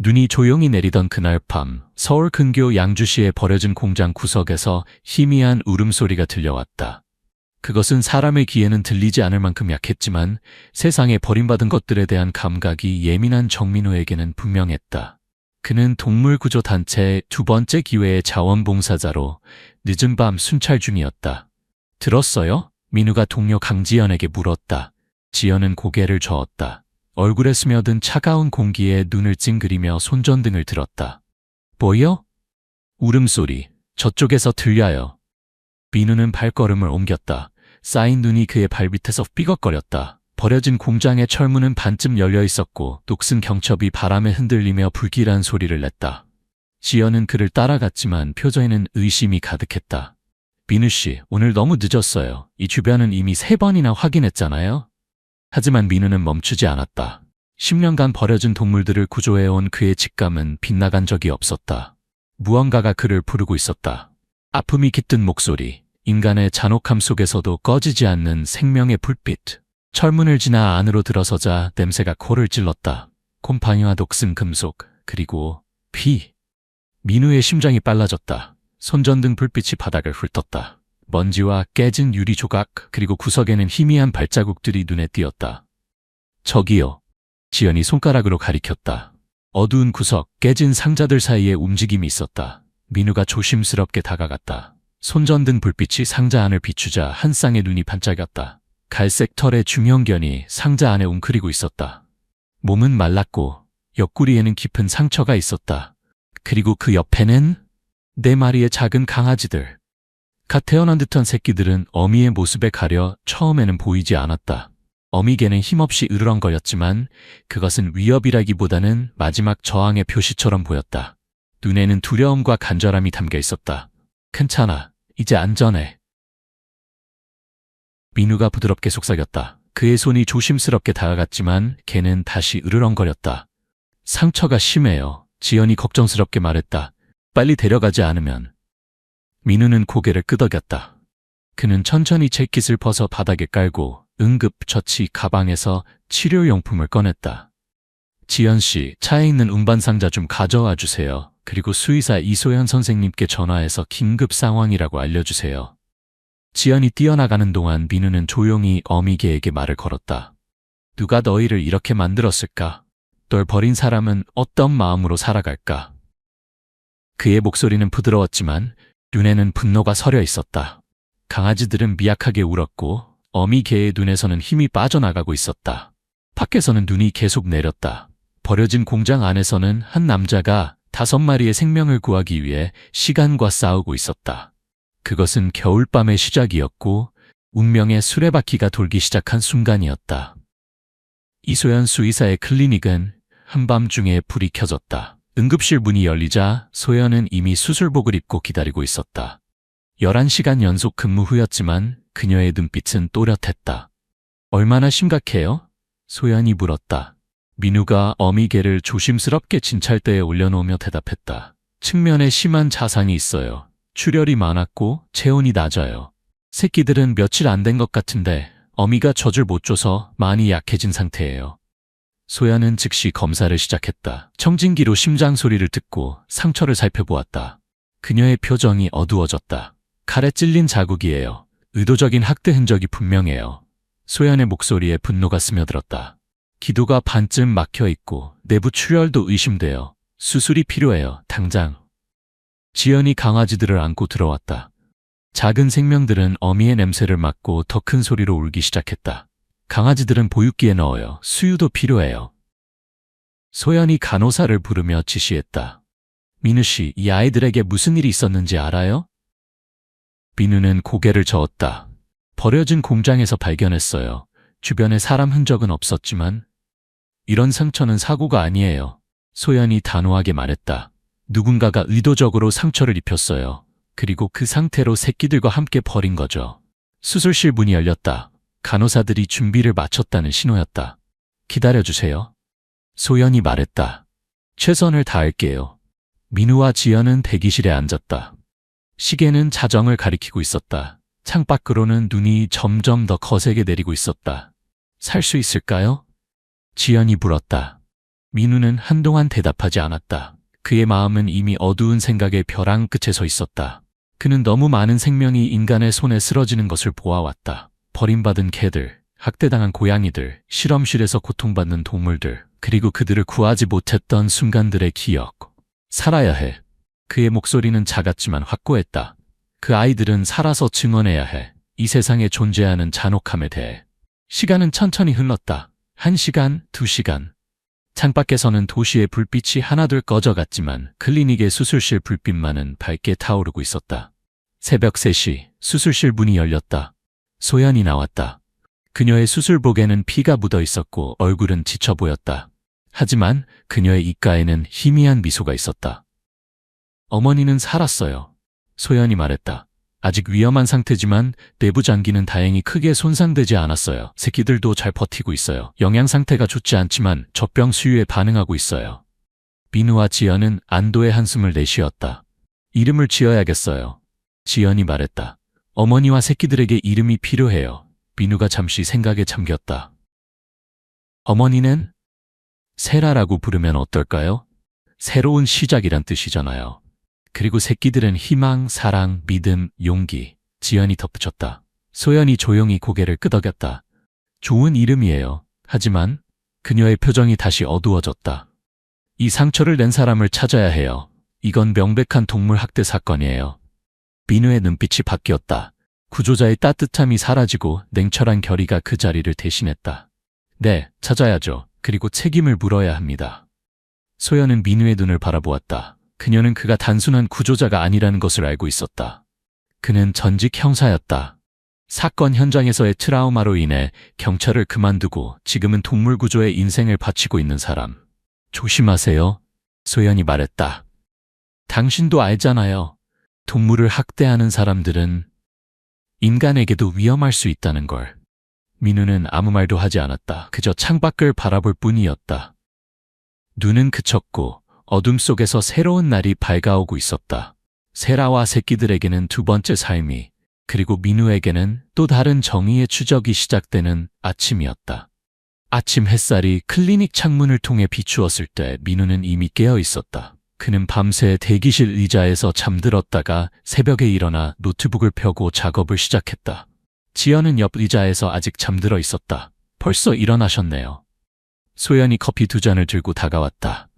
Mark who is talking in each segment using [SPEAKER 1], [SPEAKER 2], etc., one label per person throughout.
[SPEAKER 1] 눈이 조용히 내리던 그날 밤, 서울 근교 양주시에 버려진 공장 구석에서 희미한 울음소리가 들려왔다. 그것은 사람의 귀에는 들리지 않을 만큼 약했지만 세상에 버림받은 것들에 대한 감각이 예민한 정민호에게는 분명했다. 그는 동물구조단체 두 번째 기회의 자원봉사자로 늦은 밤 순찰 중이었다. 들었어요? 민우가 동료 강지연에게 물었다. 지연은 고개를 저었다. 얼굴에 스며든 차가운 공기에 눈을 찡그리며 손전등을 들었다. 보여? 울음소리. 저쪽에서 들려요. 민우는 발걸음을 옮겼다. 쌓인 눈이 그의 발밑에서 삐걱거렸다. 버려진 공장의 철문은 반쯤 열려 있었고 녹슨 경첩이 바람에 흔들리며 불길한 소리를 냈다. 지연은 그를 따라갔지만 표정에는 의심이 가득했다. 민우 씨, 오늘 너무 늦었어요. 이 주변은 이미 3번이나 확인했잖아요. 하지만 민우는 멈추지 않았다. 10년간 버려진 동물들을 구조해온 그의 직감은 빗나간 적이 없었다. 무언가가 그를 부르고 있었다. 아픔이 깃든 목소리, 인간의 잔혹함 속에서도 꺼지지 않는 생명의 불빛. 철문을 지나 안으로 들어서자 냄새가 코를 찔렀다. 곰팡이와 녹슨 금속, 그리고 피. 민우의 심장이 빨라졌다. 손전등 불빛이 바닥을 훑었다. 먼지와 깨진 유리 조각, 그리고 구석에는 희미한 발자국들이 눈에 띄었다. 저기요. 지연이 손가락으로 가리켰다. 어두운 구석, 깨진 상자들 사이에 움직임이 있었다. 민우가 조심스럽게 다가갔다. 손전등 불빛이 상자 안을 비추자 한 쌍의 눈이 반짝였다. 갈색 털의 중형견이 상자 안에 웅크리고 있었다. 몸은 말랐고 옆구리에는 깊은 상처가 있었다. 그리고 그 옆에는 4마리의 작은 강아지들. 갓 태어난 듯한 새끼들은 어미의 모습에 가려 처음에는 보이지 않았다. 어미개는 힘없이 으르렁거렸지만 그것은 위협이라기보다는 마지막 저항의 표시처럼 보였다. 눈에는 두려움과 간절함이 담겨 있었다. 괜찮아. 이제 안전해. 민우가 부드럽게 속삭였다. 그의 손이 조심스럽게 다가갔지만 개는 다시 으르렁거렸다. 상처가 심해요. 지연이 걱정스럽게 말했다. 빨리 데려가지 않으면. 민우는 고개를 끄덕였다. 그는 천천히 재킷을 벗어 바닥에 깔고 응급처치 가방에서 치료용품을 꺼냈다. 지연 씨, 차에 있는 운반상자 좀 가져와 주세요. 그리고 수의사 이소연 선생님께 전화해서 긴급 상황이라고 알려주세요. 지연이 뛰어나가는 동안 민우는 조용히 어미개에게 말을 걸었다. 누가 너희를 이렇게 만들었을까? 널 버린 사람은 어떤 마음으로 살아갈까? 그의 목소리는 부드러웠지만 눈에는 분노가 서려 있었다. 강아지들은 미약하게 울었고 어미개의 눈에서는 힘이 빠져나가고 있었다. 밖에서는 눈이 계속 내렸다. 버려진 공장 안에서는 한 남자가 5마리의 생명을 구하기 위해 시간과 싸우고 있었다. 그것은 겨울밤의 시작이었고 운명의 수레바퀴가 돌기 시작한 순간이었다. 이소연 수의사의 클리닉은 한밤중에 불이 켜졌다. 응급실 문이 열리자 소연은 이미 수술복을 입고 기다리고 있었다. 11시간 연속 근무 후였지만 그녀의 눈빛은 또렷했다. 얼마나 심각해요? 소연이 물었다. 민우가 어미개를 조심스럽게 진찰대에 올려놓으며 대답했다. 측면에 심한 자상이 있어요. 출혈이 많았고 체온이 낮아요. 새끼들은 며칠 안 된 것 같은데 어미가 젖을 못 줘서 많이 약해진 상태예요. 소연은 즉시 검사를 시작했다. 청진기로 심장 소리를 듣고 상처를 살펴보았다. 그녀의 표정이 어두워졌다. 칼에 찔린 자국이에요. 의도적인 학대 흔적이 분명해요. 소연의 목소리에 분노가 스며들었다. 기도가 반쯤 막혀 있고 내부 출혈도 의심돼요. 수술이 필요해요. 당장. 지연이 강아지들을 안고 들어왔다. 작은 생명들은 어미의 냄새를 맡고 더 큰 소리로 울기 시작했다. 강아지들은 보육기에 넣어요. 수유도 필요해요. 소연이 간호사를 부르며 지시했다. 민우 씨, 이 아이들에게 무슨 일이 있었는지 알아요? 민우는 고개를 저었다. 버려진 공장에서 발견했어요. 주변에 사람 흔적은 없었지만 이런 상처는 사고가 아니에요. 소연이 단호하게 말했다. 누군가가 의도적으로 상처를 입혔어요. 그리고 그 상태로 새끼들과 함께 버린 거죠. 수술실 문이 열렸다. 간호사들이 준비를 마쳤다는 신호였다. 기다려주세요. 소연이 말했다. 최선을 다할게요. 민우와 지연은 대기실에 앉았다. 시계는 자정을 가리키고 있었다. 창밖으로는 눈이 점점 더 거세게 내리고 있었다. 살 수 있을까요? 지연이 물었다. 민우는 한동안 대답하지 않았다. 그의 마음은 이미 어두운 생각의 벼랑 끝에 서 있었다. 그는 너무 많은 생명이 인간의 손에 쓰러지는 것을 보아왔다. 버림받은 개들, 학대당한 고양이들, 실험실에서 고통받는 동물들, 그리고 그들을 구하지 못했던 순간들의 기억. 살아야 해. 그의 목소리는 작았지만 확고했다. 그 아이들은 살아서 증언해야 해. 이 세상에 존재하는 잔혹함에 대해. 시간은 천천히 흘렀다. 1시간, 2시간. 창밖에서는 도시의 불빛이 하나둘 꺼져갔지만 클리닉의 수술실 불빛만은 밝게 타오르고 있었다. 새벽 3시 수술실 문이 열렸다. 소연이 나왔다. 그녀의 수술복에는 피가 묻어 있었고 얼굴은 지쳐 보였다. 하지만 그녀의 입가에는 희미한 미소가 있었다. 어머니는 살았어요. 소연이 말했다. 아직 위험한 상태지만 내부 장기는 다행히 크게 손상되지 않았어요. 새끼들도 잘 버티고 있어요. 영양 상태가 좋지 않지만 젖병 수유에 반응하고 있어요. 민우와 지연은 안도의 한숨을 내쉬었다. 이름을 지어야겠어요. 지연이 말했다. 어머니와 새끼들에게 이름이 필요해요. 민우가 잠시 생각에 잠겼다. 어머니는 세라라고 부르면 어떨까요? 새로운 시작이란 뜻이잖아요. 그리고 새끼들은 희망, 사랑, 믿음, 용기. 지연이 덧붙였다. 소연이 조용히 고개를 끄덕였다. 좋은 이름이에요. 하지만 그녀의 표정이 다시 어두워졌다. 이 상처를 낸 사람을 찾아야 해요. 이건 명백한 동물 학대 사건이에요. 민우의 눈빛이 바뀌었다. 구조자의 따뜻함이 사라지고 냉철한 결의가 그 자리를 대신했다. 네, 찾아야죠. 그리고 책임을 물어야 합니다. 소연은 민우의 눈을 바라보았다. 그녀는 그가 단순한 구조자가 아니라는 것을 알고 있었다. 그는 전직 형사였다. 사건 현장에서의 트라우마로 인해 경찰을 그만두고 지금은 동물 구조에 인생을 바치고 있는 사람. 조심하세요. 소연이 말했다. 당신도 알잖아요. 동물을 학대하는 사람들은 인간에게도 위험할 수 있다는 걸. 민우는 아무 말도 하지 않았다. 그저 창밖을 바라볼 뿐이었다. 눈은 그쳤고 어둠 속에서 새로운 날이 밝아오고 있었다. 세라와 새끼들에게는 두 번째 삶이, 그리고 민우에게는 또 다른 정의의 추적이 시작되는 아침이었다. 아침 햇살이 클리닉 창문을 통해 비추었을 때 민우는 이미 깨어 있었다. 그는 밤새 대기실 의자에서 잠들었다가 새벽에 일어나 노트북을 펴고 작업을 시작했다. 지연은 옆 의자에서 아직 잠들어 있었다. 벌써 일어나셨네요. 소연이 커피 2잔을 들고 다가왔다.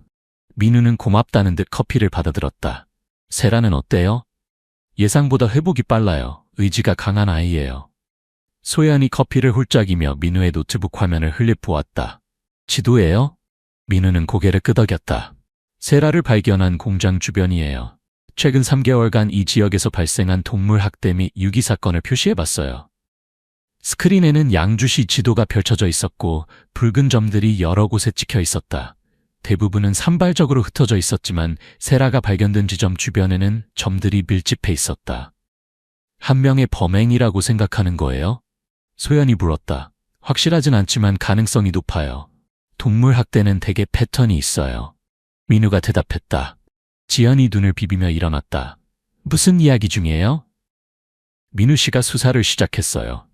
[SPEAKER 1] 민우는 고맙다는 듯 커피를 받아들었다. 세라는 어때요? 예상보다 회복이 빨라요. 의지가 강한 아이예요. 소연이 커피를 홀짝이며 민우의 노트북 화면을 흘려보았다. 지도예요? 민우는 고개를 끄덕였다. 세라를 발견한 공장 주변이에요. 최근 3개월간 이 지역에서 발생한 동물 학대 및 유기 사건을 표시해봤어요. 스크린에는 양주시 지도가 펼쳐져 있었고 붉은 점들이 여러 곳에 찍혀 있었다. 대부분은 산발적으로 흩어져 있었지만 세라가 발견된 지점 주변에는 점들이 밀집해 있었다. 한 명의 범행이라고 생각하는 거예요? 소연이 물었다. 확실하진 않지만 가능성이 높아요. 동물 학대는 대개 패턴이 있어요. 민우가 대답했다. 지연이 눈을 비비며 일어났다. 무슨 이야기 중이에요? 민우 씨가 수사를 시작했어요.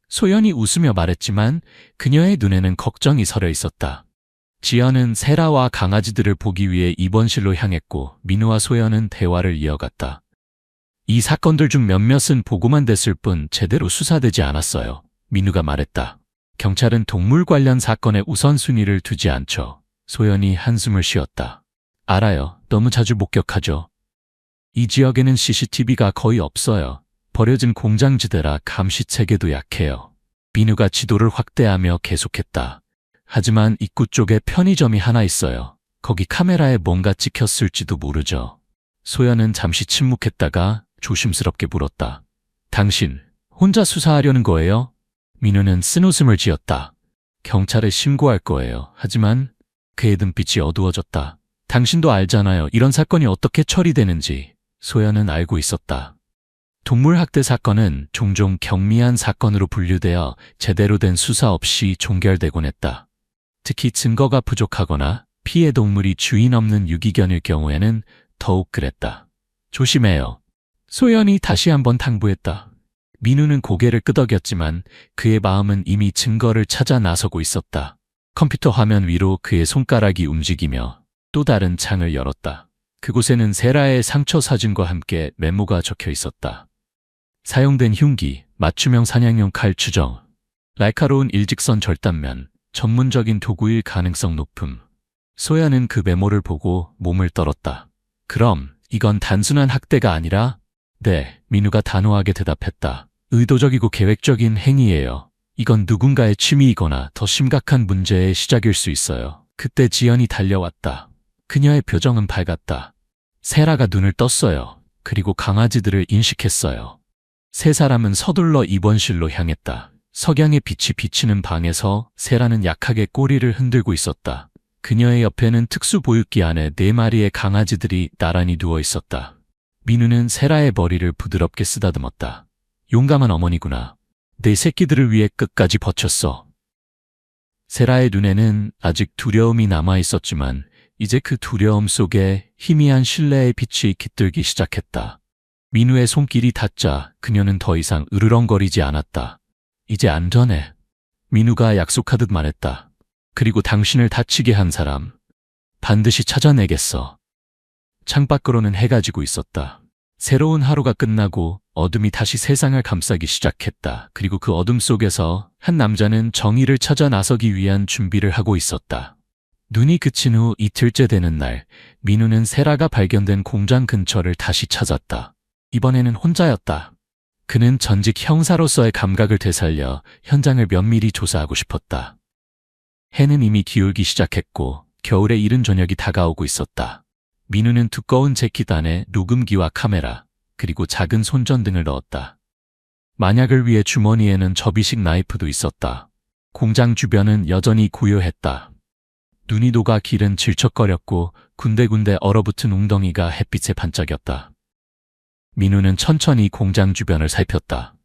[SPEAKER 1] 소연이 웃으며 말했지만 그녀의 눈에는 걱정이 서려 있었다. 지연은 세라와 강아지들을 보기 위해 입원실로 향했고 민우와 소연은 대화를 이어갔다. 이 사건들 중 몇몇은 보고만 됐을 뿐 제대로 수사되지 않았어요. 민우가 말했다. 경찰은 동물 관련 사건에 우선순위를 두지 않죠. 소연이 한숨을 쉬었다. 알아요. 너무 자주 목격하죠. 이 지역에는 CCTV가 거의 없어요. 버려진 공장지대라 감시체계도 약해요. 민우가 지도를 확대하며 계속했다. 하지만 입구 쪽에 편의점이 하나 있어요. 거기 카메라에 뭔가 찍혔을지도 모르죠. 소연은 잠시 침묵했다가 조심스럽게 물었다. 당신 혼자 수사하려는 거예요? 민우는 쓴웃음을 지었다. 경찰에 신고할 거예요. 하지만 그의 눈빛이 어두워졌다. 당신도 알잖아요. 이런 사건이 어떻게 처리되는지. 소연은 알고 있었다. 동물 학대 사건은 종종 경미한 사건으로 분류되어 제대로 된 수사 없이 종결되곤 했다. 특히 증거가 부족하거나 피해 동물이 주인 없는 유기견일 경우에는 더욱 그랬다. 조심해요. 소연이 다시 한번 당부했다. 민우는 고개를 끄덕였지만 그의 마음은 이미 증거를 찾아 나서고 있었다. 컴퓨터 화면 위로 그의 손가락이 움직이며 또 다른 창을 열었다. 그곳에는 세라의 상처 사진과 함께 메모가 적혀 있었다. 사용된 흉기, 맞춤형 사냥용 칼 추정, 날카로운 일직선 절단면, 전문적인 도구일 가능성 높음. 소연은 그 메모를 보고 몸을 떨었다. 그럼 이건 단순한 학대가 아니라? 네, 민우가 단호하게 대답했다. 의도적이고 계획적인 행위예요. 이건 누군가의 취미이거나 더 심각한 문제의 시작일 수 있어요. 그때 지연이 달려왔다. 그녀의 표정은 밝았다. 세라가 눈을 떴어요. 그리고 강아지들을 인식했어요. 세 사람은 서둘러 입원실로 향했다. 석양의 빛이 비치는 방에서 세라는 약하게 꼬리를 흔들고 있었다. 그녀의 옆에는 특수 보육기 안에 4마리의 강아지들이 나란히 누워 있었다. 민우는 세라의 머리를 부드럽게 쓰다듬었다. 용감한 어머니구나. 내 새끼들을 위해 끝까지 버텼어. 세라의 눈에는 아직 두려움이 남아 있었지만 이제 그 두려움 속에 희미한 신뢰의 빛이 깃들기 시작했다. 민우의 손길이 닿자 그녀는 더 이상 으르렁거리지 않았다. 이제 안전해. 민우가 약속하듯 말했다. 그리고 당신을 다치게 한 사람 반드시 찾아내겠어. 창밖으로는 해가 지고 있었다. 새로운 하루가 끝나고 어둠이 다시 세상을 감싸기 시작했다. 그리고 그 어둠 속에서 한 남자는 정의를 찾아 나서기 위한 준비를 하고 있었다. 눈이 그친 후 이틀째 되는 날, 민우는 세라가 발견된 공장 근처를 다시 찾았다. 이번에는 혼자였다. 그는 전직 형사로서의 감각을 되살려 현장을 면밀히 조사하고 싶었다. 해는 이미 기울기 시작했고 겨울의 이른 저녁이 다가오고 있었다. 민우는 두꺼운 재킷 안에 녹음기와 카메라, 그리고 작은 손전등을 넣었다. 만약을 위해 주머니에는 접이식 나이프도 있었다. 공장 주변은 여전히 고요했다. 눈이 녹아 길은 질척거렸고 군데군데 얼어붙은 웅덩이가 햇빛에 반짝였다. 민우는 천천히 공장 주변을 살폈다.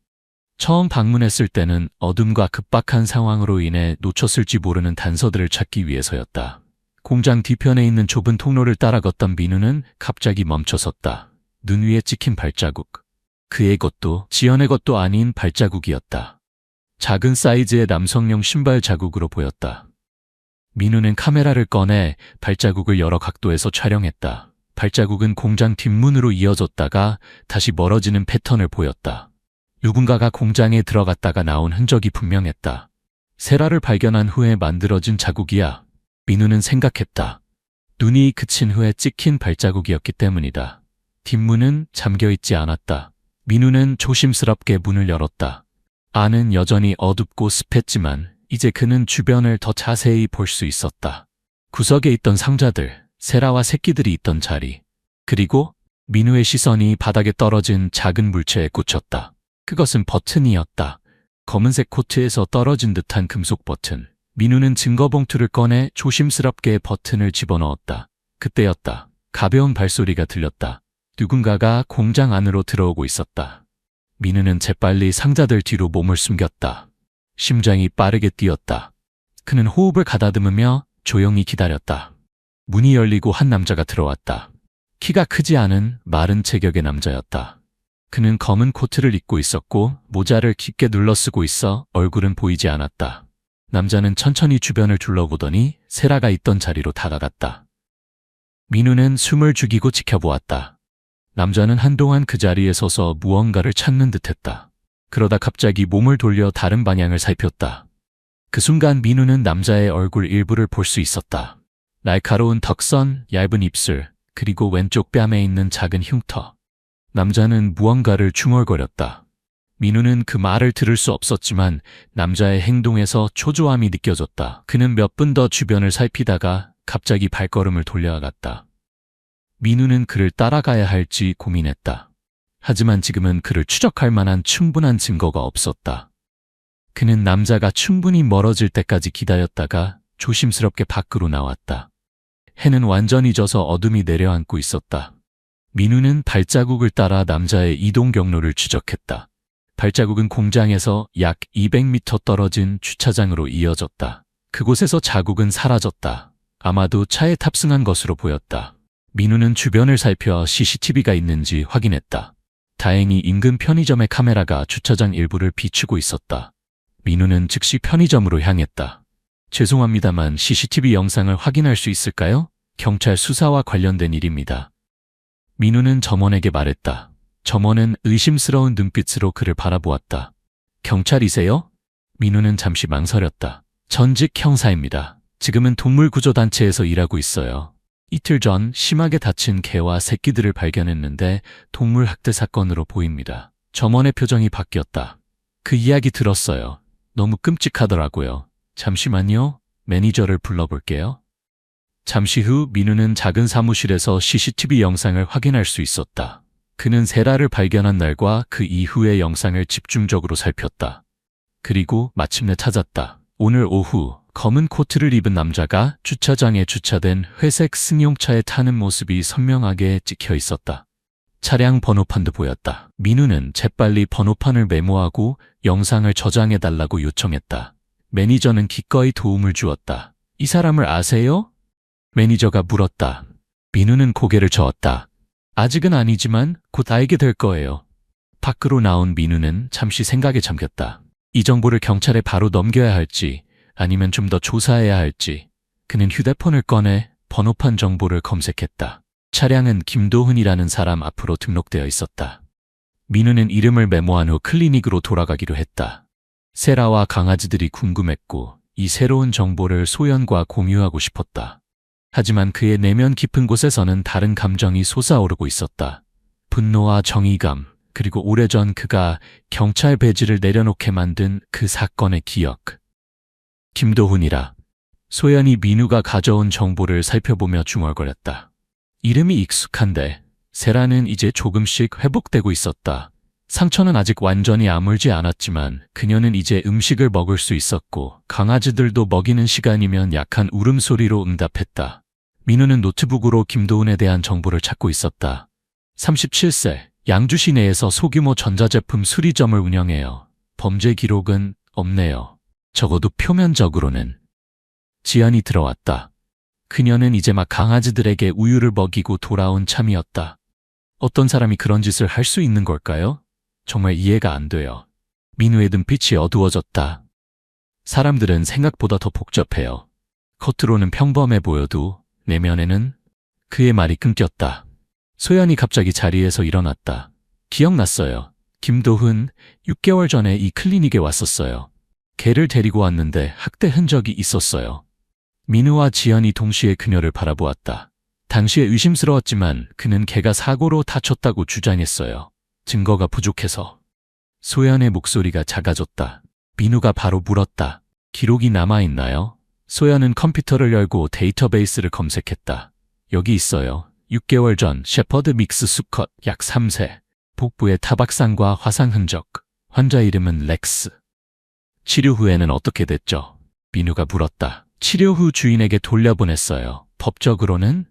[SPEAKER 1] 처음 방문했을 때는 어둠과 급박한 상황으로 인해 놓쳤을지 모르는 단서들을 찾기 위해서였다. 공장 뒤편에 있는 좁은 통로를 따라 걷던 민우는 갑자기 멈춰섰다. 눈 위에 찍힌 발자국. 그의 것도 지연의 것도 아닌 발자국이었다. 작은 사이즈의 남성용 신발 자국으로 보였다. 민우는 카메라를 꺼내 발자국을 여러 각도에서 촬영했다. 발자국은 공장 뒷문으로 이어졌다가 다시 멀어지는 패턴을 보였다. 누군가가 공장에 들어갔다가 나온 흔적이 분명했다. 세라를 발견한 후에 만들어진 자국이야. 민우는 생각했다. 눈이 그친 후에 찍힌 발자국이었기 때문이다. 뒷문은 잠겨있지 않았다. 민우는 조심스럽게 문을 열었다. 안은 여전히 어둡고 습했지만 이제 그는 주변을 더 자세히 볼 수 있었다. 구석에 있던 상자들, 세라와 새끼들이 있던 자리, 그리고 민우의 시선이 바닥에 떨어진 작은 물체에 꽂혔다. 그것은 버튼이었다. 검은색 코트에서 떨어진 듯한 금속 버튼. 민우는 증거봉투를 꺼내 조심스럽게 버튼을 집어넣었다. 그때였다. 가벼운 발소리가 들렸다. 누군가가 공장 안으로 들어오고 있었다. 민우는 재빨리 상자들 뒤로 몸을 숨겼다. 심장이 빠르게 뛰었다. 그는 호흡을 가다듬으며 조용히 기다렸다. 문이 열리고 한 남자가 들어왔다. 키가 크지 않은 마른 체격의 남자였다. 그는 검은 코트를 입고 있었고 모자를 깊게 눌러쓰고 있어 얼굴은 보이지 않았다. 남자는 천천히 주변을 둘러보더니 세라가 있던 자리로 다가갔다. 민우는 숨을 죽이고 지켜보았다. 남자는 한동안 그 자리에 서서 무언가를 찾는 듯했다. 그러다 갑자기 몸을 돌려 다른 방향을 살폈다. 그 순간 민우는 남자의 얼굴 일부를 볼 수 있었다. 날카로운 턱선, 얇은 입술, 그리고 왼쪽 뺨에 있는 작은 흉터. 남자는 무언가를 중얼거렸다. 민우는 그 말을 들을 수 없었지만 남자의 행동에서 초조함이 느껴졌다. 그는 몇 분 더 주변을 살피다가 갑자기 발걸음을 돌려갔다. 민우는 그를 따라가야 할지 고민했다. 하지만 지금은 그를 추적할 만한 충분한 증거가 없었다. 그는 남자가 충분히 멀어질 때까지 기다렸다가 조심스럽게 밖으로 나왔다. 해는 완전히 져서 어둠이 내려앉고 있었다. 민우는 발자국을 따라 남자의 이동 경로를 추적했다. 발자국은 공장에서 약 200m 떨어진 주차장으로 이어졌다. 그곳에서 자국은 사라졌다. 아마도 차에 탑승한 것으로 보였다. 민우는 주변을 살펴 CCTV가 있는지 확인했다. 다행히 인근 편의점의 카메라가 주차장 일부를 비추고 있었다. 민우는 즉시 편의점으로 향했다. 죄송합니다만 CCTV 영상을 확인할 수 있을까요? 경찰 수사와 관련된 일입니다. 민우는 점원에게 말했다. 점원은 의심스러운 눈빛으로 그를 바라보았다. 경찰이세요? 민우는 잠시 망설였다. 전직 형사입니다. 지금은 동물구조단체에서 일하고 있어요. 이틀 전 심하게 다친 개와 새끼들을 발견했는데 동물학대 사건으로 보입니다. 점원의 표정이 바뀌었다. 그 이야기 들었어요. 너무 끔찍하더라고요. 잠시만요. 매니저를 불러볼게요. 잠시 후 민우는 작은 사무실에서 CCTV 영상을 확인할 수 있었다. 그는 세라를 발견한 날과 그 이후의 영상을 집중적으로 살폈다. 그리고 마침내 찾았다. 오늘 오후 검은 코트를 입은 남자가 주차장에 주차된 회색 승용차에 타는 모습이 선명하게 찍혀 있었다. 차량 번호판도 보였다. 민우는 재빨리 번호판을 메모하고 영상을 저장해달라고 요청했다. 매니저는 기꺼이 도움을 주었다. 이 사람을 아세요? 매니저가 물었다. 민우는 고개를 저었다. 아직은 아니지만 곧 알게 될 거예요. 밖으로 나온 민우는 잠시 생각에 잠겼다. 이 정보를 경찰에 바로 넘겨야 할지 아니면 좀 더 조사해야 할지. 그는 휴대폰을 꺼내 번호판 정보를 검색했다. 차량은 김도훈이라는 사람 앞으로 등록되어 있었다. 민우는 이름을 메모한 후 클리닉으로 돌아가기로 했다. 세라와 강아지들이 궁금했고 이 새로운 정보를 소연과 공유하고 싶었다. 하지만 그의 내면 깊은 곳에서는 다른 감정이 솟아오르고 있었다. 분노와 정의감, 그리고 오래전 그가 경찰 배지를 내려놓게 만든 그 사건의 기억. 김도훈이라. 소연이 민우가 가져온 정보를 살펴보며 중얼거렸다. 이름이 익숙한데 세라는 이제 조금씩 회복되고 있었다. 상처는 아직 완전히 아물지 않았지만 그녀는 이제 음식을 먹을 수 있었고 강아지들도 먹이는 시간이면 약한 울음소리로 응답했다. 민우는 노트북으로 김도훈에 대한 정보를 찾고 있었다. 37세, 양주시 내에서 소규모 전자제품 수리점을 운영해요. 범죄 기록은 없네요. 적어도 표면적으로는. 지연이 들어왔다. 그녀는 이제 막 강아지들에게 우유를 먹이고 돌아온 참이었다. 어떤 사람이 그런 짓을 할 수 있는 걸까요? 정말 이해가 안 돼요. 민우의 눈빛이 어두워졌다. 사람들은 생각보다 더 복잡해요. 겉으로는 평범해 보여도 내면에는. 그의 말이 끊겼다. 소연이 갑자기 자리에서 일어났다. 기억났어요. 김도훈 6개월 전에 이 클리닉에 왔었어요. 개를 데리고 왔는데 학대 흔적이 있었어요. 민우와 지연이 동시에 그녀를 바라보았다. 당시에 의심스러웠지만 그는 개가 사고로 다쳤다고 주장했어요. 증거가 부족해서. 소연의 목소리가 작아졌다. 민우가 바로 물었다. 기록이 남아있나요? 소연은 컴퓨터를 열고 데이터베이스를 검색했다. 여기 있어요. 6개월 전 셰퍼드 믹스 수컷 약 3세. 복부에 타박상과 화상 흔적. 환자 이름은 렉스. 치료 후에는 어떻게 됐죠? 민우가 물었다. 치료 후 주인에게 돌려보냈어요. 법적으로는?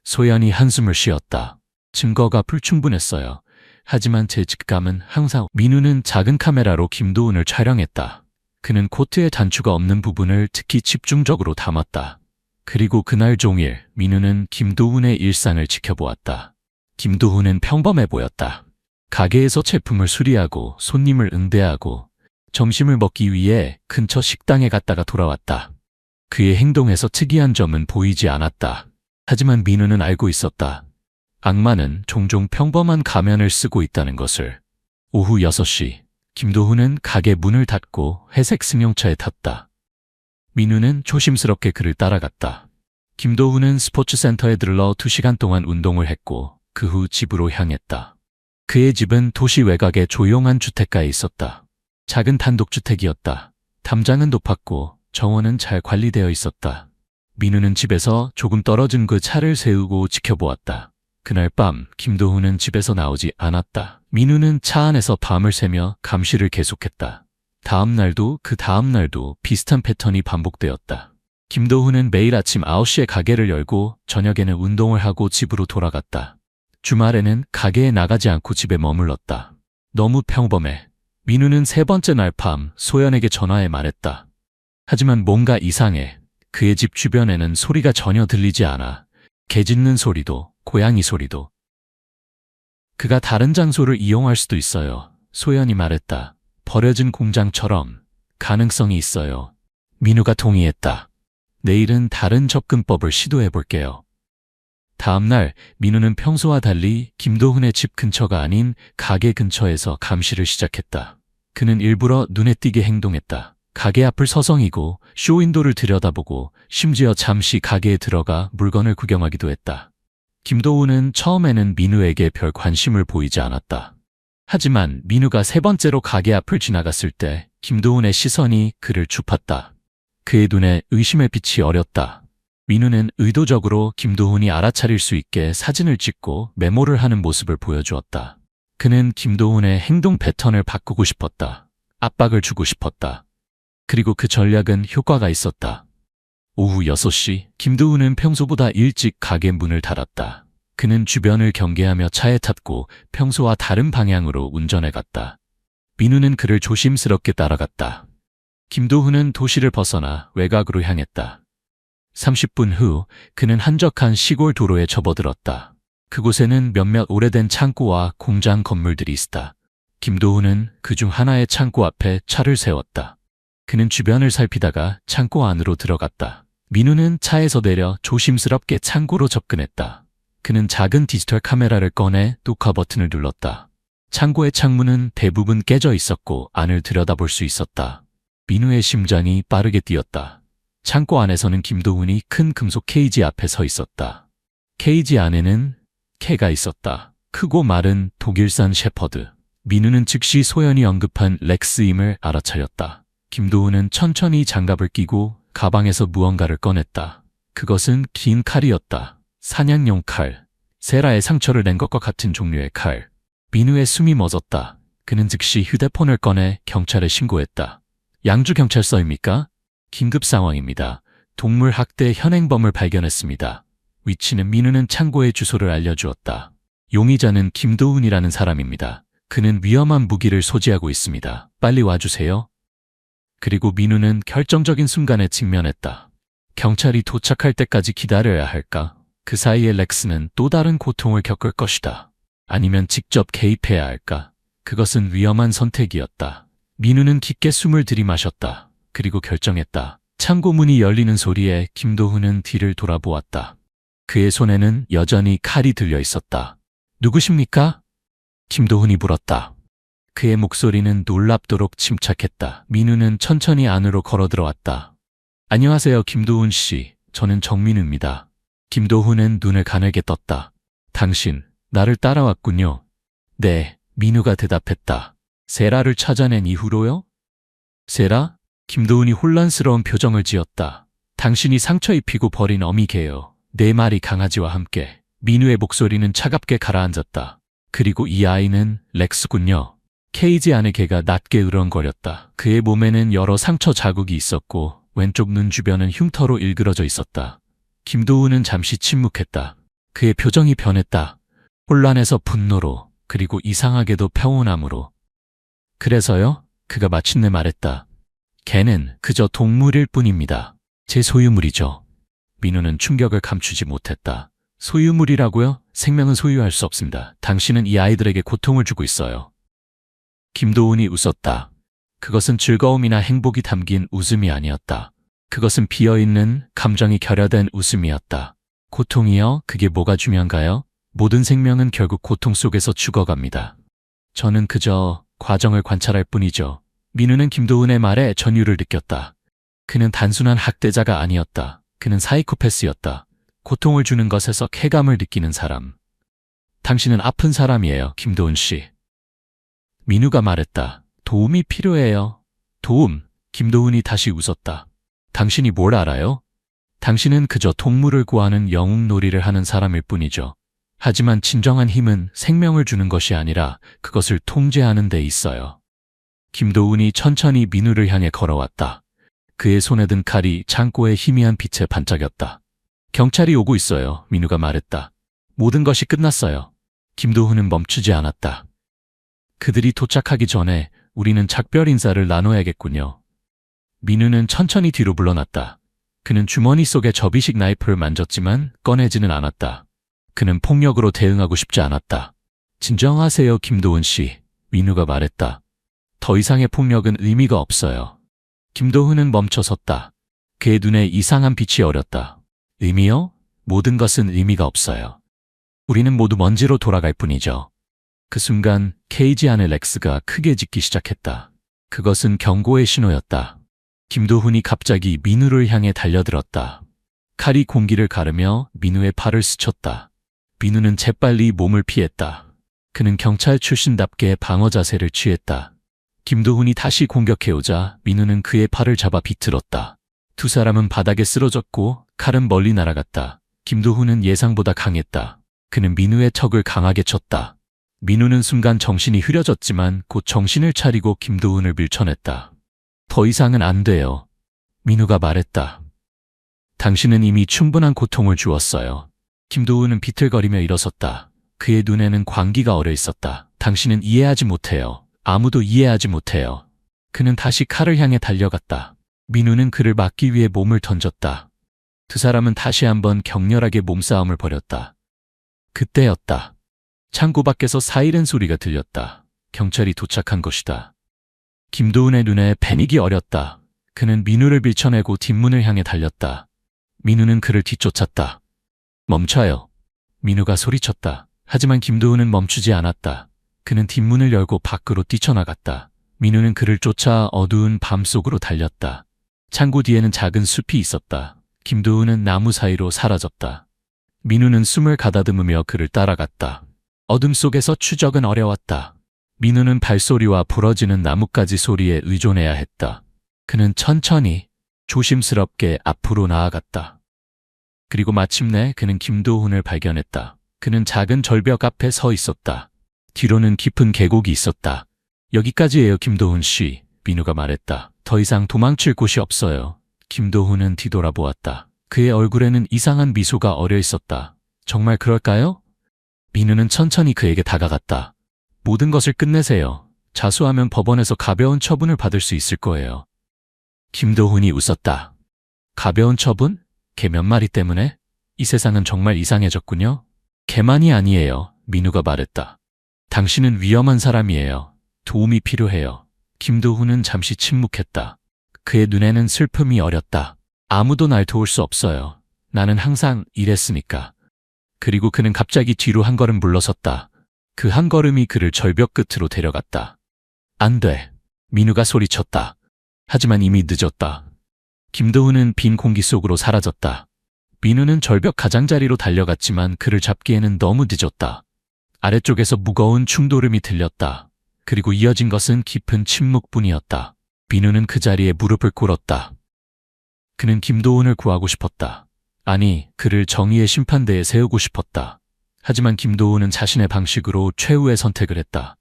[SPEAKER 1] 소연이 한숨을 쉬었다. 증거가 불충분했어요. 하지만 제 직감은 항상. 민우는 작은 카메라로 김도훈을 촬영했다. 그는 코트에 단추가 없는 부분을 특히 집중적으로 담았다. 그리고 그날 종일 민우는 김도훈의 일상을 지켜보았다. 김도훈은 평범해 보였다. 가게에서 제품을 수리하고 손님을 응대하고 점심을 먹기 위해 근처 식당에 갔다가 돌아왔다. 그의 행동에서 특이한 점은 보이지 않았다. 하지만 민우는 알고 있었다. 악마는 종종 평범한 가면을 쓰고 있다는 것을. 오후 6시, 김도훈은 가게 문을 닫고 회색 승용차에 탔다. 민우는 조심스럽게 그를 따라갔다. 김도훈은 스포츠센터에 들러 2시간 동안 운동을 했고 그 후 집으로 향했다. 그의 집은 도시 외곽의 조용한 주택가에 있었다. 작은 단독주택이었다. 담장은 높았고 정원은 잘 관리되어 있었다. 민우는 집에서 조금 떨어진 그 차를 세우고 지켜보았다. 그날 밤 김도훈은 집에서 나오지 않았다. 민우는 차 안에서 밤을 새며 감시를 계속했다. 다음 날도 그 다음 날도 비슷한 패턴이 반복되었다. 김도훈은 매일 아침 9시에 가게를 열고 저녁에는 운동을 하고 집으로 돌아갔다. 주말에는 가게에 나가지 않고 집에 머물렀다. 너무 평범해. 민우는 세 번째 날 밤 소연에게 전화해 말했다. 하지만 뭔가 이상해. 그의 집 주변에는 소리가 전혀 들리지 않아. 개 짖는 소리도, 고양이 소리도. 그가 다른 장소를 이용할 수도 있어요. 소연이 말했다. 버려진 공장처럼. 가능성이 있어요. 민우가 동의했다. 내일은 다른 접근법을 시도해 볼게요. 다음 날 민우는 평소와 달리 김도훈의 집 근처가 아닌 가게 근처에서 감시를 시작했다. 그는 일부러 눈에 띄게 행동했다. 가게 앞을 서성이고 쇼윈도를 들여다보고 심지어 잠시 가게에 들어가 물건을 구경하기도 했다. 김도훈은 처음에는 민우에게 별 관심을 보이지 않았다. 하지만 민우가 세 번째로 가게 앞을 지나갔을 때 김도훈의 시선이 그를 줍었다. 그의 눈에 의심의 빛이 어렸다. 민우는 의도적으로 김도훈이 알아차릴 수 있게 사진을 찍고 메모를 하는 모습을 보여주었다. 그는 김도훈의 행동 패턴을 바꾸고 싶었다. 압박을 주고 싶었다. 그리고 그 전략은 효과가 있었다. 오후 6시, 김도훈은 평소보다 일찍 가게 문을 닫았다. 그는 주변을 경계하며 차에 탔고 평소와 다른 방향으로 운전해 갔다. 민우는 그를 조심스럽게 따라갔다. 김도훈은 도시를 벗어나 외곽으로 향했다. 30분 후 그는 한적한 시골 도로에 접어들었다. 그곳에는 몇몇 오래된 창고와 공장 건물들이 있었다. 김도훈은 그중 하나의 창고 앞에 차를 세웠다. 그는 주변을 살피다가 창고 안으로 들어갔다. 민우는 차에서 내려 조심스럽게 창고로 접근했다. 그는 작은 디지털 카메라를 꺼내 녹화 버튼을 눌렀다. 창고의 창문은 대부분 깨져 있었고 안을 들여다볼 수 있었다. 민우의 심장이 빠르게 뛰었다. 창고 안에서는 김도훈이 큰 금속 케이지 앞에 서 있었다. 케이지 안에는 개가 있었다. 크고 마른 독일산 셰퍼드. 민우는 즉시 소연이 언급한 렉스임을 알아차렸다. 김도훈은 천천히 장갑을 끼고 가방에서 무언가를 꺼냈다. 그것은 긴 칼이었다. 사냥용 칼. 세라의 상처를 낸 것과 같은 종류의 칼. 민우의 숨이 멎었다. 그는 즉시 휴대폰을 꺼내 경찰에 신고했다. 양주경찰서입니까? 긴급 상황입니다. 동물 학대 현행범을 발견했습니다. 위치는 민우는 창고의 주소를 알려주었다. 용의자는 김도훈이라는 사람입니다. 그는 위험한 무기를 소지하고 있습니다. 빨리 와주세요. 그리고 민우는 결정적인 순간에 직면했다. 경찰이 도착할 때까지 기다려야 할까? 그 사이에 렉스는 또 다른 고통을 겪을 것이다. 아니면 직접 개입해야 할까? 그것은 위험한 선택이었다. 민우는 깊게 숨을 들이마셨다. 그리고 결정했다. 창고 문이 열리는 소리에 김도훈은 뒤를 돌아보았다. 그의 손에는 여전히 칼이 들려 있었다. 누구십니까? 김도훈이 물었다. 그의 목소리는 놀랍도록 침착했다. 민우는 천천히 안으로 걸어 들어왔다. 안녕하세요, 김도훈 씨. 저는 정민우입니다. 김도훈은 눈을 가늘게 떴다. 당신, 나를 따라왔군요. 네, 민우가 대답했다. 세라를 찾아낸 이후로요? 세라? 김도훈이 혼란스러운 표정을 지었다. 당신이 상처 입히고 버린 어미개요. 4마리 강아지와 함께. 민우의 목소리는 차갑게 가라앉았다. 그리고 이 아이는 렉스군요. 케이지 안의 개가 낮게 으렁거렸다. 그의 몸에는 여러 상처 자국이 있었고 왼쪽 눈 주변은 흉터로 일그러져 있었다. 김도훈은 잠시 침묵했다. 그의 표정이 변했다. 혼란에서 분노로, 그리고 이상하게도 평온함으로. 그래서요? 그가 마침내 말했다. 개는 그저 동물일 뿐입니다. 제 소유물이죠. 민우는 충격을 감추지 못했다. 소유물이라고요? 생명은 소유할 수 없습니다. 당신은 이 아이들에게 고통을 주고 있어요. 김도훈이 웃었다. 그것은 즐거움이나 행복이 담긴 웃음이 아니었다. 그것은 비어있는 감정이 결여된 웃음이었다. 고통이요? 그게 뭐가 중요한가요? 모든 생명은 결국 고통 속에서 죽어갑니다. 저는 그저 과정을 관찰할 뿐이죠. 민우는 김도훈의 말에 전율을 느꼈다. 그는 단순한 학대자가 아니었다. 그는 사이코패스였다. 고통을 주는 것에서 쾌감을 느끼는 사람. 당신은 아픈 사람이에요, 김도훈 씨. 민우가 말했다. 도움이 필요해요. 도움. 김도훈이 다시 웃었다. 당신이 뭘 알아요? 당신은 그저 동물을 구하는 영웅놀이를 하는 사람일 뿐이죠. 하지만 진정한 힘은 생명을 주는 것이 아니라 그것을 통제하는 데 있어요. 김도훈이 천천히 민우를 향해 걸어왔다. 그의 손에 든 칼이 창고의 희미한 빛에 반짝였다. 경찰이 오고 있어요, 민우가 말했다. 모든 것이 끝났어요. 김도훈은 멈추지 않았다. 그들이 도착하기 전에 우리는 작별 인사를 나눠야겠군요. 민우는 천천히 뒤로 물러났다. 그는 주머니 속의 접이식 나이프를 만졌지만 꺼내지는 않았다. 그는 폭력으로 대응하고 싶지 않았다. 진정하세요, 김도훈 씨. 민우가 말했다. 더 이상의 폭력은 의미가 없어요. 김도훈은 멈춰섰다. 그의 눈에 이상한 빛이 어렸다. 의미요? 모든 것은 의미가 없어요. 우리는 모두 먼지로 돌아갈 뿐이죠. 그 순간 케이지 안의 렉스가 크게 짖기 시작했다. 그것은 경고의 신호였다. 김도훈이 갑자기 민우를 향해 달려들었다. 칼이 공기를 가르며 민우의 팔을 스쳤다. 민우는 재빨리 몸을 피했다. 그는 경찰 출신답게 방어 자세를 취했다. 김도훈이 다시 공격해오자 민우는 그의 팔을 잡아 비틀었다. 두 사람은 바닥에 쓰러졌고 칼은 멀리 날아갔다. 김도훈은 예상보다 강했다. 그는 민우의 턱을 강하게 쳤다. 민우는 순간 정신이 흐려졌지만 곧 정신을 차리고 김도훈을 밀쳐냈다. 더 이상은 안 돼요. 민우가 말했다. 당신은 이미 충분한 고통을 주었어요. 김도훈은 비틀거리며 일어섰다. 그의 눈에는 광기가 어려 있었다. 당신은 이해하지 못해요. 아무도 이해하지 못해요. 그는 다시 칼을 향해 달려갔다. 민우는 그를 막기 위해 몸을 던졌다. 두 사람은 다시 한번 격렬하게 몸싸움을 벌였다. 그때였다. 창고 밖에서 사이렌 소리가 들렸다. 경찰이 도착한 것이다. 김도훈의 눈에 패닉이 어렸다. 그는 민우를 밀쳐내고 뒷문을 향해 달렸다. 민우는 그를 뒤쫓았다. 멈춰요. 민우가 소리쳤다. 하지만 김도훈은 멈추지 않았다. 그는 뒷문을 열고 밖으로 뛰쳐나갔다. 민우는 그를 쫓아 어두운 밤 속으로 달렸다. 창고 뒤에는 작은 숲이 있었다. 김도훈은 나무 사이로 사라졌다. 민우는 숨을 가다듬으며 그를 따라갔다. 어둠 속에서 추적은 어려웠다. 민우는 발소리와 부러지는 나뭇가지 소리에 의존해야 했다. 그는 천천히 조심스럽게 앞으로 나아갔다. 그리고 마침내 그는 김도훈을 발견했다. 그는 작은 절벽 앞에 서 있었다. 뒤로는 깊은 계곡이 있었다. 여기까지예요, 김도훈 씨. 민우가 말했다. 더 이상 도망칠 곳이 없어요. 김도훈은 뒤돌아보았다. 그의 얼굴에는 이상한 미소가 어려 있었다. 정말 그럴까요? 민우는 천천히 그에게 다가갔다. 모든 것을 끝내세요. 자수하면 법원에서 가벼운 처분을 받을 수 있을 거예요. 김도훈이 웃었다. 가벼운 처분? 개 몇 마리 때문에? 이 세상은 정말 이상해졌군요. 개만이 아니에요. 민우가 말했다. 당신은 위험한 사람이에요. 도움이 필요해요. 김도훈은 잠시 침묵했다. 그의 눈에는 슬픔이 어렸다. 아무도 날 도울 수 없어요. 나는 항상 이랬으니까. 그리고 그는 갑자기 뒤로 한 걸음 물러섰다. 그 한 걸음이 그를 절벽 끝으로 데려갔다. 안 돼. 민우가 소리쳤다. 하지만 이미 늦었다. 김도훈은 빈 공기 속으로 사라졌다. 민우는 절벽 가장자리로 달려갔지만 그를 잡기에는 너무 늦었다. 아래쪽에서 무거운 충돌음이 들렸다. 그리고 이어진 것은 깊은 침묵뿐이었다. 민우는 그 자리에 무릎을 꿇었다. 그는 김도훈을 구하고 싶었다. 아니, 그를 정의의 심판대에 세우고 싶었다. 하지만 김도훈은 자신의 방식으로 최후의 선택을 했다.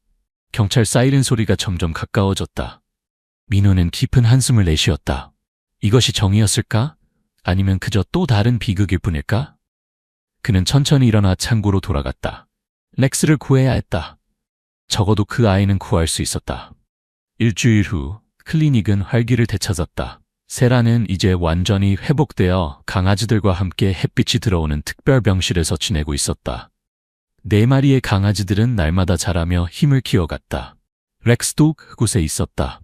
[SPEAKER 1] 경찰 사이렌 소리가 점점 가까워졌다. 민우는 깊은 한숨을 내쉬었다. 이것이 정의였을까? 아니면 그저 또 다른 비극일 뿐일까? 그는 천천히 일어나 창고로 돌아갔다. 렉스를 구해야 했다. 적어도 그 아이는 구할 수 있었다. 일주일 후 클리닉은 활기를 되찾았다. 세라는 이제 완전히 회복되어 강아지들과 함께 햇빛이 들어오는 특별 병실에서 지내고 있었다. 4마리의 강아지들은 날마다 자라며 힘을 키워갔다. 렉스도 그곳에 있었다.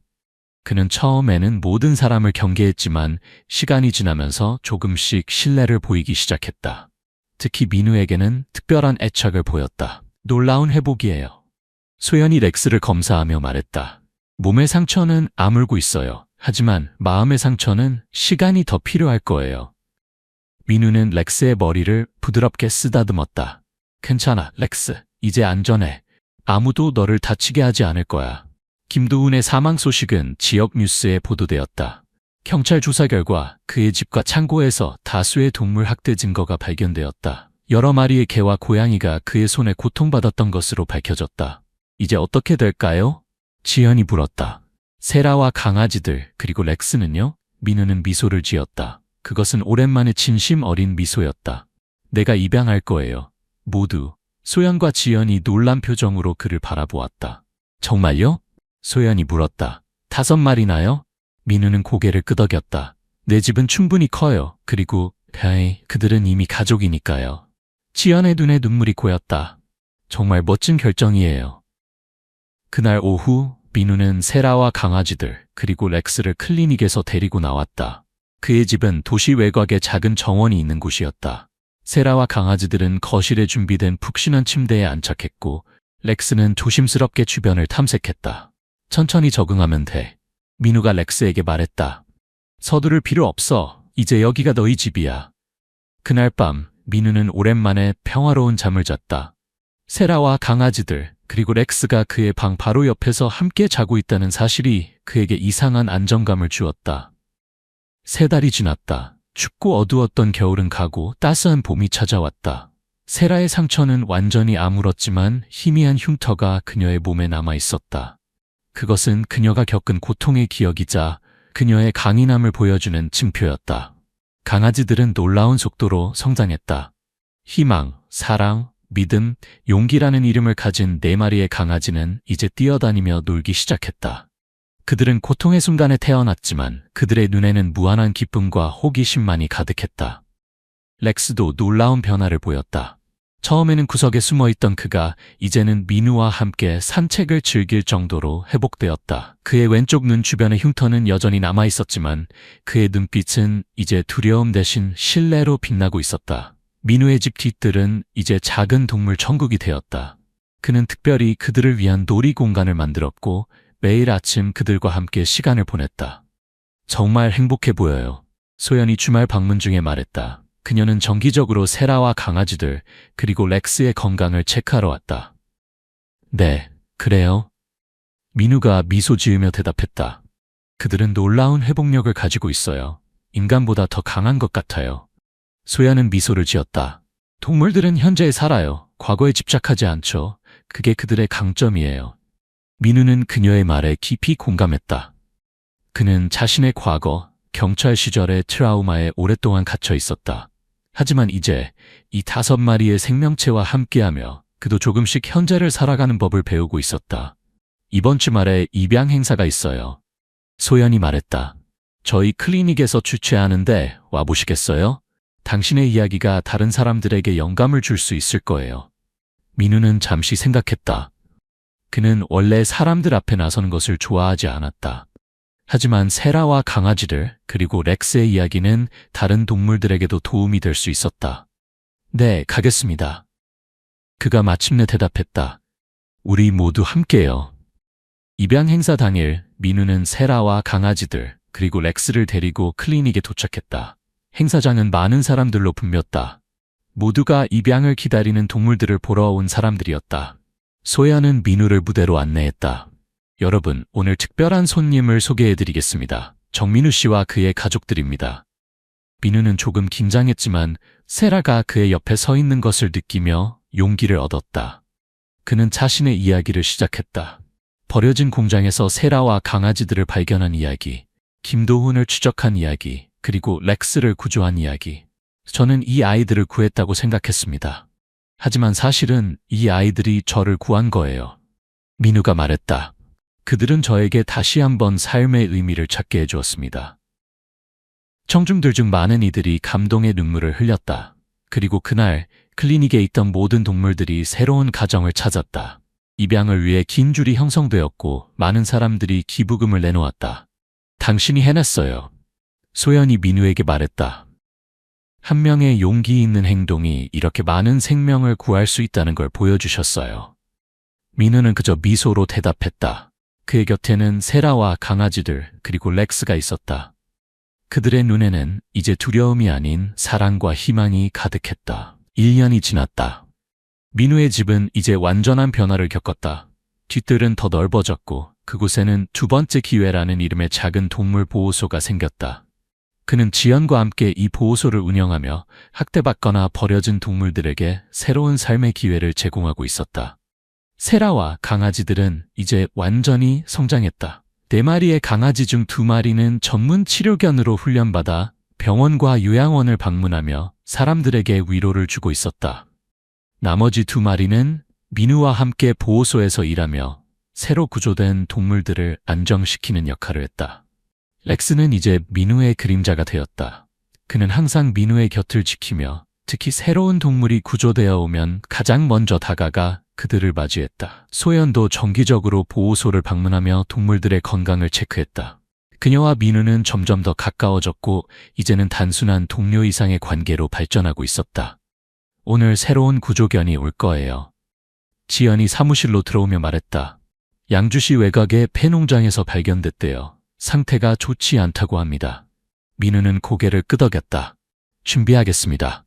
[SPEAKER 1] 그는 처음에는 모든 사람을 경계했지만 시간이 지나면서 조금씩 신뢰를 보이기 시작했다. 특히 민우에게는 특별한 애착을 보였다. 놀라운 회복이에요. 소연이 렉스를 검사하며 말했다. 몸의 상처는 아물고 있어요. 하지만 마음의 상처는 시간이 더 필요할 거예요. 민우는 렉스의 머리를 부드럽게 쓰다듬었다. 괜찮아, 렉스. 이제 안전해. 아무도 너를 다치게 하지 않을 거야. 김도훈의 사망 소식은 지역 뉴스에 보도되었다. 경찰 조사 결과 그의 집과 창고에서 다수의 동물 학대 증거가 발견되었다. 여러 마리의 개와 고양이가 그의 손에 고통받았던 것으로 밝혀졌다. 이제 어떻게 될까요? 지연이 물었다. 세라와 강아지들 그리고 렉스는요? 민우는 미소를 지었다. 그것은 오랜만에 진심 어린 미소였다. 내가 입양할 거예요. 모두. 소연과 지연이 놀란 표정으로 그를 바라보았다. 정말요? 소연이 물었다. 5마리나요? 민우는 고개를 끄덕였다. 내 집은 충분히 커요. 그리고 그들은 이미 가족이니까요. 지연의 눈에 눈물이 고였다. 정말 멋진 결정이에요. 그날 오후 민우는 세라와 강아지들 그리고 렉스를 클리닉에서 데리고 나왔다. 그의 집은 도시 외곽에 작은 정원이 있는 곳이었다. 세라와 강아지들은 거실에 준비된 푹신한 침대에 안착했고 렉스는 조심스럽게 주변을 탐색했다. 천천히 적응하면 돼. 민우가 렉스에게 말했다. 서두를 필요 없어. 이제 여기가 너희 집이야. 그날 밤 민우는 오랜만에 평화로운 잠을 잤다. 세라와 강아지들 그리고 렉스가 그의 방 바로 옆에서 함께 자고 있다는 사실이 그에게 이상한 안정감을 주었다. 3달이 지났다. 춥고 어두웠던 겨울은 가고 따스한 봄이 찾아왔다. 세라의 상처는 완전히 아물었지만 희미한 흉터가 그녀의 몸에 남아 있었다. 그것은 그녀가 겪은 고통의 기억이자 그녀의 강인함을 보여주는 징표였다. 강아지들은 놀라운 속도로 성장했다. 희망, 사랑, 믿음, 용기라는 이름을 가진 4마리의 강아지는 이제 뛰어다니며 놀기 시작했다. 그들은 고통의 순간에 태어났지만 그들의 눈에는 무한한 기쁨과 호기심만이 가득했다. 렉스도 놀라운 변화를 보였다. 처음에는 구석에 숨어있던 그가 이제는 민우와 함께 산책을 즐길 정도로 회복되었다. 그의 왼쪽 눈 주변의 흉터는 여전히 남아있었지만 그의 눈빛은 이제 두려움 대신 신뢰로 빛나고 있었다. 민우의 집 뒤뜰은 이제 작은 동물 천국이 되었다. 그는 특별히 그들을 위한 놀이 공간을 만들었고 매일 아침 그들과 함께 시간을 보냈다. 정말 행복해 보여요. 소연이 주말 방문 중에 말했다. 그녀는 정기적으로 세라와 강아지들 그리고 렉스의 건강을 체크하러 왔다. 네, 그래요. 민우가 미소 지으며 대답했다. 그들은 놀라운 회복력을 가지고 있어요. 인간보다 더 강한 것 같아요. 소연은 미소를 지었다. 동물들은 현재에 살아요. 과거에 집착하지 않죠. 그게 그들의 강점이에요. 민우는 그녀의 말에 깊이 공감했다. 그는 자신의 과거, 경찰 시절의 트라우마에 오랫동안 갇혀 있었다. 하지만 이제 이 5마리의 생명체와 함께하며 그도 조금씩 현재를 살아가는 법을 배우고 있었다. 이번 주말에 입양 행사가 있어요. 소연이 말했다. 저희 클리닉에서 주최하는데 와보시겠어요? 당신의 이야기가 다른 사람들에게 영감을 줄 수 있을 거예요. 민우는 잠시 생각했다. 그는 원래 사람들 앞에 나서는 것을 좋아하지 않았다. 하지만 세라와 강아지들 그리고 렉스의 이야기는 다른 동물들에게도 도움이 될 수 있었다. 네, 가겠습니다. 그가 마침내 대답했다. 우리 모두 함께요. 입양 행사 당일 민우는 세라와 강아지들 그리고 렉스를 데리고 클리닉에 도착했다. 행사장은 많은 사람들로 붐볐다. 모두가 입양을 기다리는 동물들을 보러 온 사람들이었다. 소연은 민우를 무대로 안내했다. 여러분, 오늘 특별한 손님을 소개해드리겠습니다. 정민우 씨와 그의 가족들입니다. 민우는 조금 긴장했지만 세라가 그의 옆에 서 있는 것을 느끼며 용기를 얻었다. 그는 자신의 이야기를 시작했다. 버려진 공장에서 세라와 강아지들을 발견한 이야기, 김도훈을 추적한 이야기, 그리고 렉스를 구조한 이야기. 저는 이 아이들을 구했다고 생각했습니다. 하지만 사실은 이 아이들이 저를 구한 거예요. 민우가 말했다. 그들은 저에게 다시 한번 삶의 의미를 찾게 해주었습니다. 청중들 중 많은 이들이 감동의 눈물을 흘렸다. 그리고 그날 클리닉에 있던 모든 동물들이 새로운 가정을 찾았다. 입양을 위해 긴 줄이 형성되었고 많은 사람들이 기부금을 내놓았다. 당신이 해냈어요. 소연이 민우에게 말했다. 한 명의 용기 있는 행동이 이렇게 많은 생명을 구할 수 있다는 걸 보여주셨어요. 민우는 그저 미소로 대답했다. 그의 곁에는 세라와 강아지들 그리고 렉스가 있었다. 그들의 눈에는 이제 두려움이 아닌 사랑과 희망이 가득했다. 1년이 지났다. 민우의 집은 이제 완전한 변화를 겪었다. 뒤뜰은 더 넓어졌고 그곳에는 2번째 기회라는 이름의 작은 동물 보호소가 생겼다. 그는 지연과 함께 이 보호소를 운영하며 학대받거나 버려진 동물들에게 새로운 삶의 기회를 제공하고 있었다. 세라와 강아지들은 이제 완전히 성장했다. 4마리의 강아지 중 2마리는 전문 치료견으로 훈련받아 병원과 요양원을 방문하며 사람들에게 위로를 주고 있었다. 나머지 2마리는 민우와 함께 보호소에서 일하며 새로 구조된 동물들을 안정시키는 역할을 했다. 렉스는 이제 민우의 그림자가 되었다. 그는 항상 민우의 곁을 지키며 특히 새로운 동물이 구조되어 오면 가장 먼저 다가가 그들을 맞이했다. 소연도 정기적으로 보호소를 방문하며 동물들의 건강을 체크했다. 그녀와 민우는 점점 더 가까워졌고 이제는 단순한 동료 이상의 관계로 발전하고 있었다. 오늘 새로운 구조견이 올 거예요. 지연이 사무실로 들어오며 말했다. 양주시 외곽의 폐농장에서 발견됐대요. 상태가 좋지 않다고 합니다. 민우는 고개를 끄덕였다. 준비하겠습니다.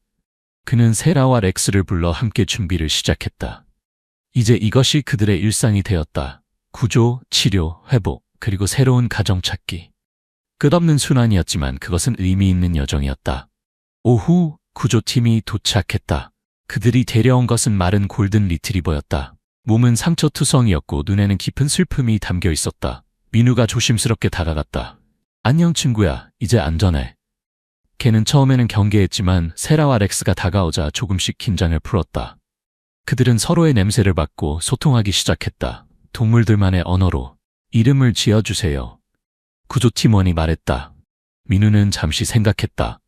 [SPEAKER 1] 그는 세라와 렉스를 불러 함께 준비를 시작했다. 이제 이것이 그들의 일상이 되었다. 구조, 치료, 회복, 그리고 새로운 가정 찾기. 끝없는 순환이었지만 그것은 의미 있는 여정이었다. 오후 구조팀이 도착했다. 그들이 데려온 것은 마른 골든 리트리버였다. 몸은 상처투성이었고 눈에는 깊은 슬픔이 담겨 있었다. 민우가 조심스럽게 다가갔다. 안녕 친구야, 이제 안전해. 걔는 처음에는 경계했지만 세라와 렉스가 다가오자 조금씩 긴장을 풀었다. 그들은 서로의 냄새를 맡고 소통하기 시작했다. 동물들만의 언어로. 이름을 지어주세요. 구조팀원이 말했다. 민우는 잠시 생각했다.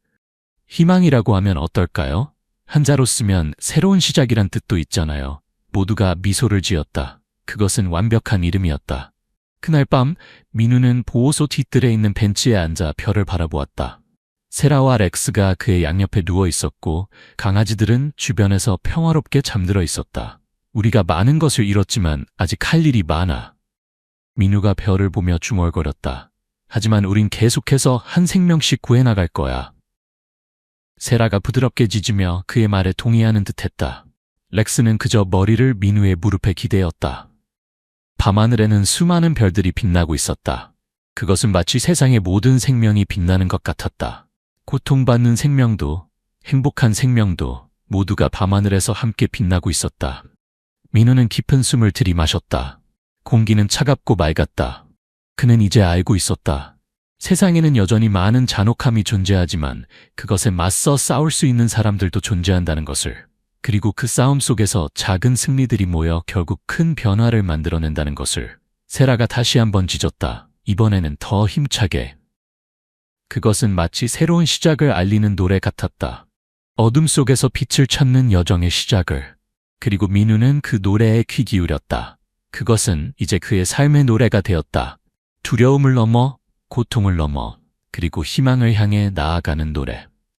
[SPEAKER 1] 희망이라고 하면 어떨까요? 한자로 쓰면 새로운 시작이란 뜻도 있잖아요. 모두가 미소를 지었다. 그것은 완벽한 이름이었다. 그날 밤 민우는 보호소 뒤뜰에 있는 벤치에 앉아 별을 바라보았다. 세라와 렉스가 그의 양옆에 누워 있었고 강아지들은 주변에서 평화롭게 잠들어 있었다. 우리가 많은 것을 잃었지만 아직 할 일이 많아. 민우가 별을 보며 중얼거렸다. 하지만 우린 계속해서 한 생명씩 구해나갈 거야. 세라가 부드럽게 짖으며 그의 말에 동의하는 듯했다. 렉스는 그저 머리를 민우의 무릎에 기대었다. 밤하늘에는 수많은 별들이 빛나고 있었다. 그것은 마치 세상의 모든 생명이 빛나는 것 같았다. 고통받는 생명도, 행복한 생명도 모두가 밤하늘에서 함께 빛나고 있었다. 민우는 깊은 숨을 들이마셨다. 공기는 차갑고 맑았다. 그는 이제 알고 있었다. 세상에는 여전히 많은 잔혹함이 존재하지만 그것에 맞서 싸울 수 있는 사람들도 존재한다는 것을. 그리고 그 싸움 속에서 작은 승리들이 모여 결국 큰 변화를 만들어낸다는 것을. 세라가 다시 한번 짖었다. 이번에는 더 힘차게. 그것은 마치 새로운 시작을 알리는 노래 같았다. 어둠 속에서 빛을 찾는 여정의 시작을. 그리고 민우는 그 노래에 귀 기울였다. 그것은 이제 그의 삶의 노래가 되었다. 두려움을 넘어, 고통을 넘어, 그리고 희망을 향해 나아가는 노래.